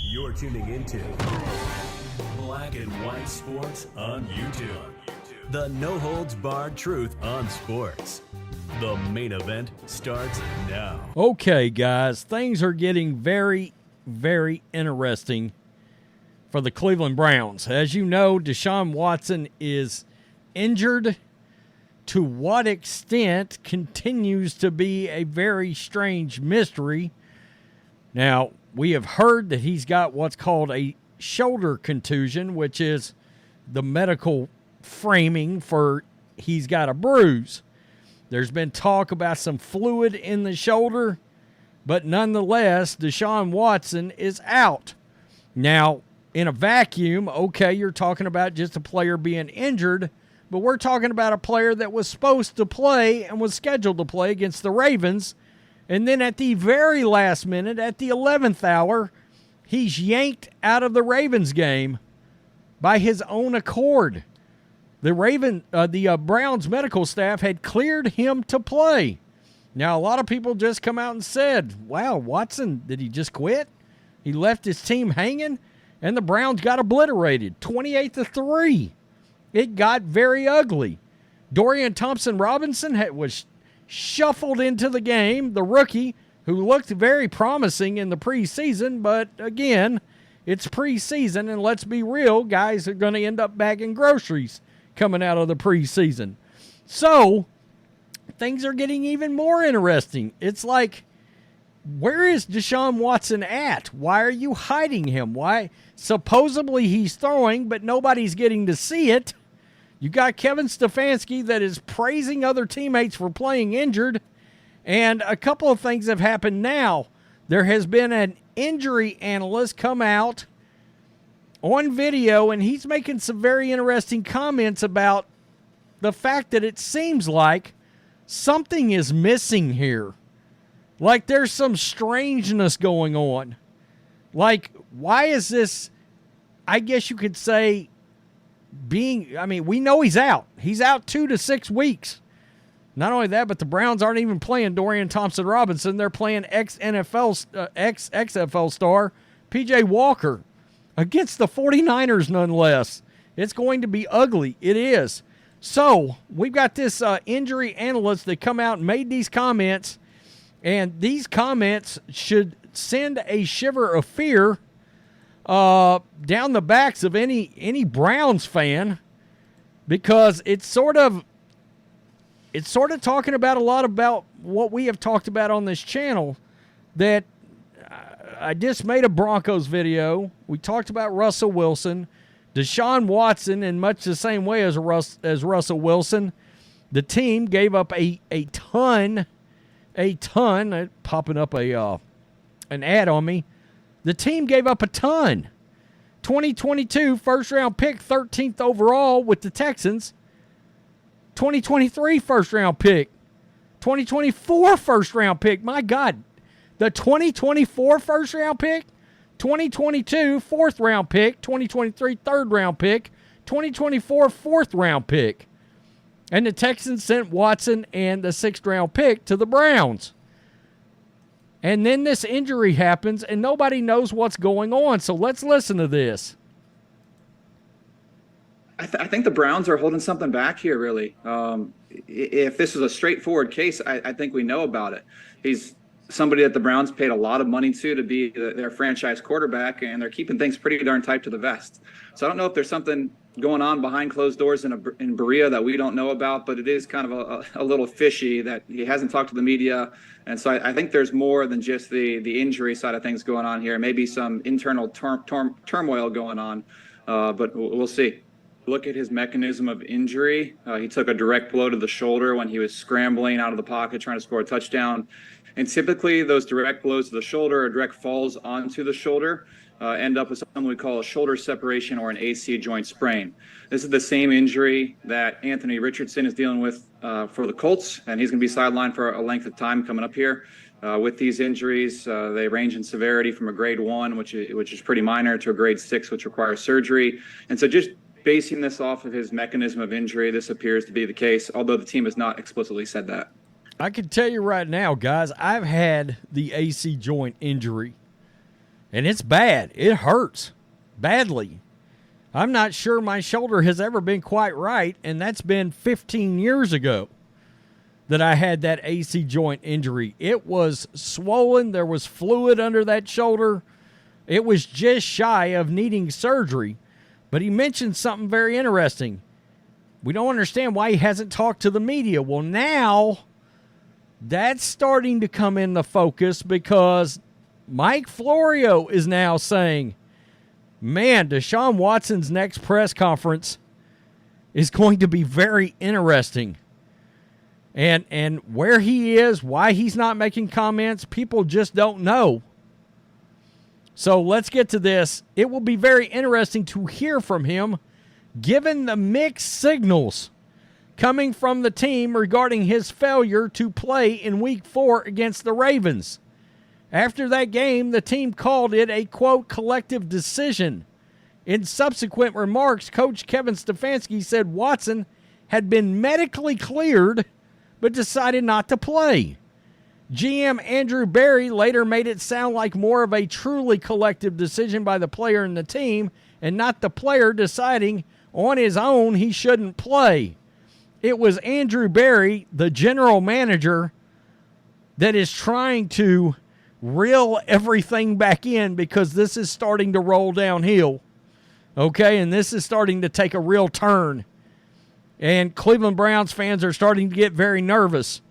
You're tuning into Black and White Sports on YouTube. The no-holds-barred truth on sports. The main event starts now. Okay, guys, things are getting very, very interesting for the Cleveland Browns. As you know, Deshaun Watson is injured. To what extent continues to be a very strange mystery. Now, we have heard that he's got what's called a shoulder contusion, which is the medical framing for he's got a bruise. There's been talk about some fluid in the shoulder, but nonetheless, Deshaun Watson is out. Now, in a vacuum, okay, you're talking about just a player being injured, but we're talking about a player that was supposed to play and was scheduled to play against the Ravens, and then at the very last minute, at the 11th hour, he's yanked out of the Ravens game by his own accord. The Browns medical staff had cleared him to play. Now, a lot of people just come out and said, wow, Watson, did he just quit? He left his team hanging, and the Browns got obliterated, 28-3. It got very ugly. Dorian Thompson-Robinson was shuffled into the game, the rookie, who looked very promising in the preseason, but again, it's preseason, and let's be real, guys are going to end up bagging groceries coming out of the preseason. So, things are getting even more interesting. It's like, where is Deshaun Watson at? Why are you hiding him? Why? Supposedly he's throwing, but nobody's getting to see it. You got Kevin Stefanski that is praising other teammates for playing injured. And a couple of things have happened now. There has been an injury analyst come out on video, and he's making some very interesting comments about the fact that it seems like something is missing here. Like there's some strangeness going on. Like, why is this, I guess you could say, we know he's out. He's out 2 to 6 weeks. Not only that, but the Browns aren't even playing Dorian Thompson-Robinson. They're playing ex-XFL star P.J. Walker against the 49ers, nonetheless. It's going to be ugly. It is. So, we've got this injury analyst that come out and made these comments, and these comments should send a shiver of fear down the backs of any Browns fan, because it's sort of talking about a lot about what we have talked about on this channel. That I just made a Broncos video. We talked about Russell Wilson, Deshaun Watson, in much the same way as Russell Wilson. The team gave up a ton, popping up an ad on me. The team gave up a ton. 2022 first-round pick, 13th overall with the Texans. 2023 first-round pick. 2024 first-round pick. My God. The 2024 first-round pick. 2022 fourth-round pick. 2023 third-round pick. 2024 fourth-round pick. And the Texans sent Watson and the sixth-round pick to the Browns. And then this injury happens, and nobody knows what's going on. So let's listen to this. I think the Browns are holding something back here, really. If this is a straightforward case, I think we know about it. He's somebody that the Browns paid a lot of money to be their franchise quarterback, and they're keeping things pretty darn tight to the vest. So I don't know if there's something going on behind closed doors in Berea that we don't know about, but it is kind of a little fishy that he hasn't talked to the media. And so I think there's more than just the injury side of things going on here. Maybe some internal turmoil going on, but we'll see. Look at his mechanism of injury. He took a direct blow to the shoulder when he was scrambling out of the pocket trying to score a touchdown. And typically those direct blows to the shoulder or direct falls onto the shoulder end up with something we call a shoulder separation or an AC joint sprain. This is the same injury that Anthony Richardson is dealing with for the Colts, and he's going to be sidelined for a length of time coming up here. With these injuries, they range in severity from a grade 1, which is pretty minor, to a grade 6, which requires surgery. And so just basing this off of his mechanism of injury, this appears to be the case, although the team has not explicitly said that. I can tell you right now, guys, I've had the AC joint injury. And it's bad. It hurts badly. I'm not sure my shoulder has ever been quite right, and that's been 15 years ago that I had that AC joint injury. It was swollen. There was fluid under that shoulder. It was just shy of needing surgery. But he mentioned something very interesting. We don't understand why he hasn't talked to the media. Well, now that's starting to come into focus because Mike Florio is now saying, man, Deshaun Watson's next press conference is going to be very interesting. And where he is, why he's not making comments, people just don't know. So let's get to this. It will be very interesting to hear from him, given the mixed signals coming from the team regarding his failure to play in Week 4 against the Ravens. After that game, the team called it a, quote, collective decision. In subsequent remarks, Coach Kevin Stefanski said Watson had been medically cleared but decided not to play. GM Andrew Berry later made it sound like more of a truly collective decision by the player and the team, and not the player deciding on his own he shouldn't play. It was Andrew Berry, the general manager, that is trying to reel everything back in because this is starting to roll downhill. Okay, and this is starting to take a real turn. And Cleveland Browns fans are starting to get very nervous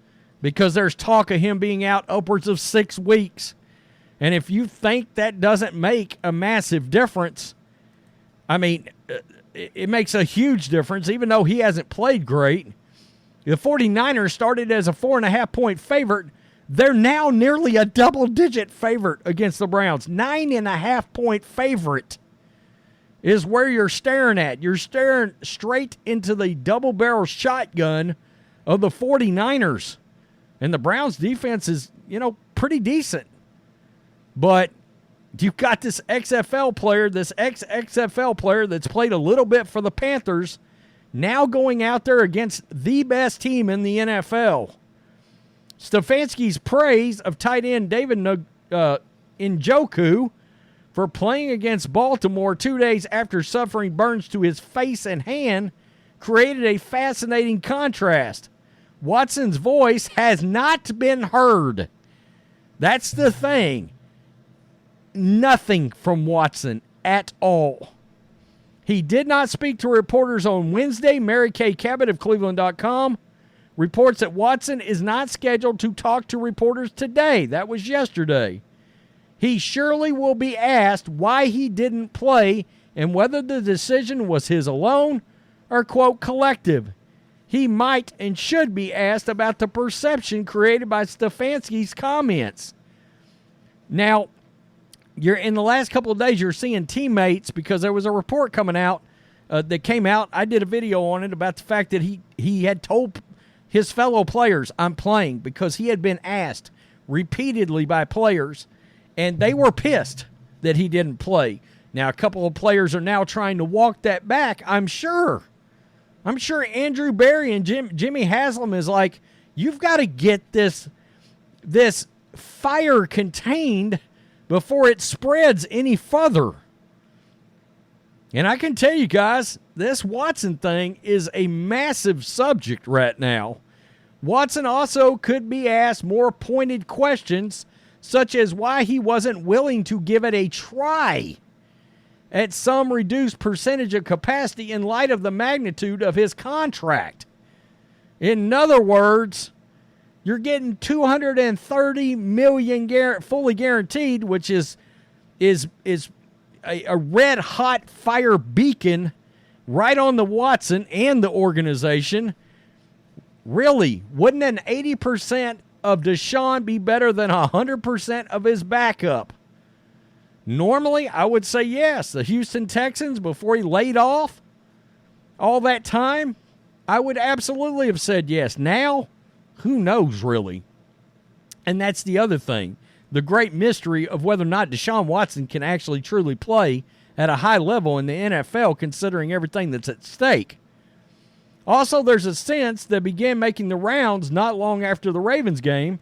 because there's talk of him being out upwards of 6 weeks. And if you think that doesn't make a massive difference, I mean, it makes a huge difference, even though he hasn't played great. The 49ers started as a 4.5-point favorite. They're now nearly a double-digit favorite against the Browns. 9.5-point favorite is where you're staring at. You're staring straight into the double-barrel shotgun of the 49ers. And the Browns defense is, pretty decent. But you've got this XFL player, this ex-XFL player that's played a little bit for the Panthers, now going out there against the best team in the NFL. Stefanski's praise of tight end David Njoku for playing against Baltimore 2 days after suffering burns to his face and hand created a fascinating contrast. Watson's voice has not been heard. That's the thing. Nothing from Watson at all. He did not speak to reporters on Wednesday. Mary Kay Cabot of Cleveland.com reports that Watson is not scheduled to talk to reporters today. That was yesterday. He surely will be asked why he didn't play and whether the decision was his alone or, quote, collective. He might and should be asked about the perception created by Stefanski's comments. Now, in the last couple of days, you're seeing teammates, because there was a report coming out that came out. I did a video on it about the fact that he had told his fellow players, I'm playing, because he had been asked repeatedly by players, and they were pissed that he didn't play. Now, a couple of players are now trying to walk that back, I'm sure. I'm sure Andrew Berry and Jimmy Haslam is like, you've got to get this fire contained before it spreads any further. And I can tell you guys, this Watson thing is a massive subject right now. Watson also could be asked more pointed questions, such as why he wasn't willing to give it a try at some reduced percentage of capacity in light of the magnitude of his contract. In other words, you're getting $230 million fully guaranteed, which is a red-hot fire beacon right on the Watson and the organization. Really, wouldn't an 80% of Deshaun be better than 100% of his backup? Normally, I would say yes. The Houston Texans, before he laid off all that time, I would absolutely have said yes. Now, who knows, really? And that's the other thing. The great mystery of whether or not Deshaun Watson can actually truly play at a high level in the NFL, considering everything that's at stake. Also, there's a sense that began making the rounds not long after the Ravens game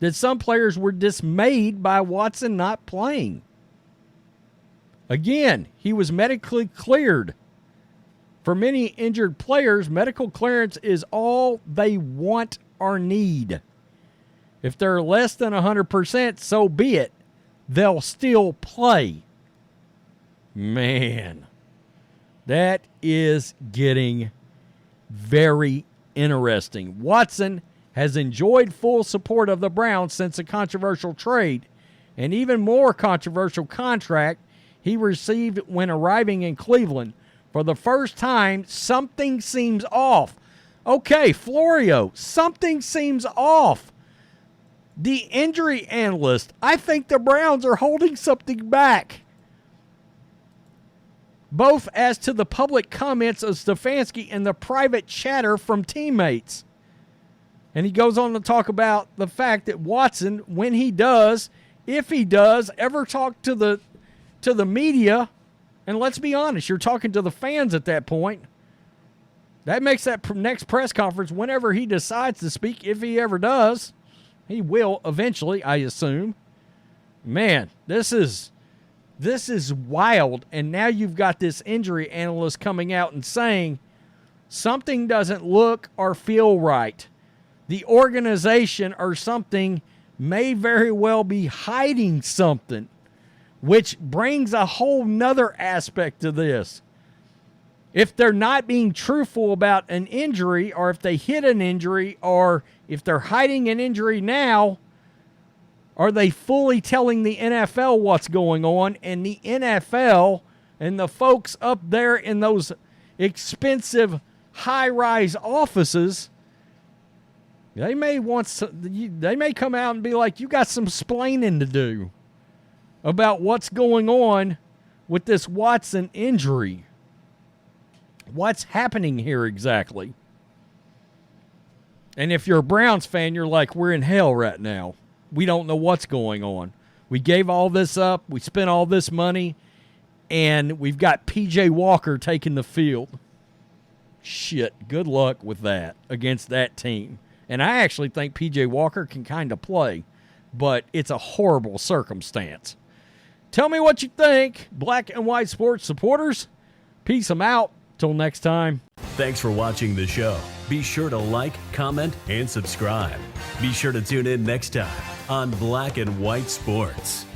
that some players were dismayed by Watson not playing. Again, he was medically cleared. For many injured players, medical clearance is all they want or need. If they're less than 100%, so be it. They'll still play. Man, that is getting very interesting. Watson has enjoyed full support of the Browns since a controversial trade, and even more controversial contract he received when arriving in Cleveland. For the first time, something seems off. Okay, Florio, something seems off. The injury analyst, I think the Browns are holding something back. Both as to the public comments of Stefanski and the private chatter from teammates. And he goes on to talk about the fact that Watson, when he does, if he does, ever talk to the media, and let's be honest, you're talking to the fans at that point. That makes that next press conference, whenever he decides to speak, if he ever does, he will eventually, I assume. Man, this is wild. And now you've got this injury analyst coming out and saying something doesn't look or feel right. The organization or something may very well be hiding something, which brings a whole nother aspect to this. If they're not being truthful about an injury, or if they hit an injury, or if they're hiding an injury now, are they fully telling the NFL what's going on? And the NFL and the folks up there in those expensive high-rise offices, they may come out and be like, you got some splaining to do about what's going on with this Watson injury. What's happening here exactly? And if you're a Browns fan, you're like, we're in hell right now. We don't know what's going on. We gave all this up. We spent all this money. And we've got P.J. Walker taking the field. Shit, good luck with that against that team. And I actually think P.J. Walker can kind of play. But it's a horrible circumstance. Tell me what you think, Black and White Sports supporters. Peace them out. Till next time. Thanks for watching the show. Be sure to like, comment, and subscribe. Be sure to tune in next time on Black and White Sports.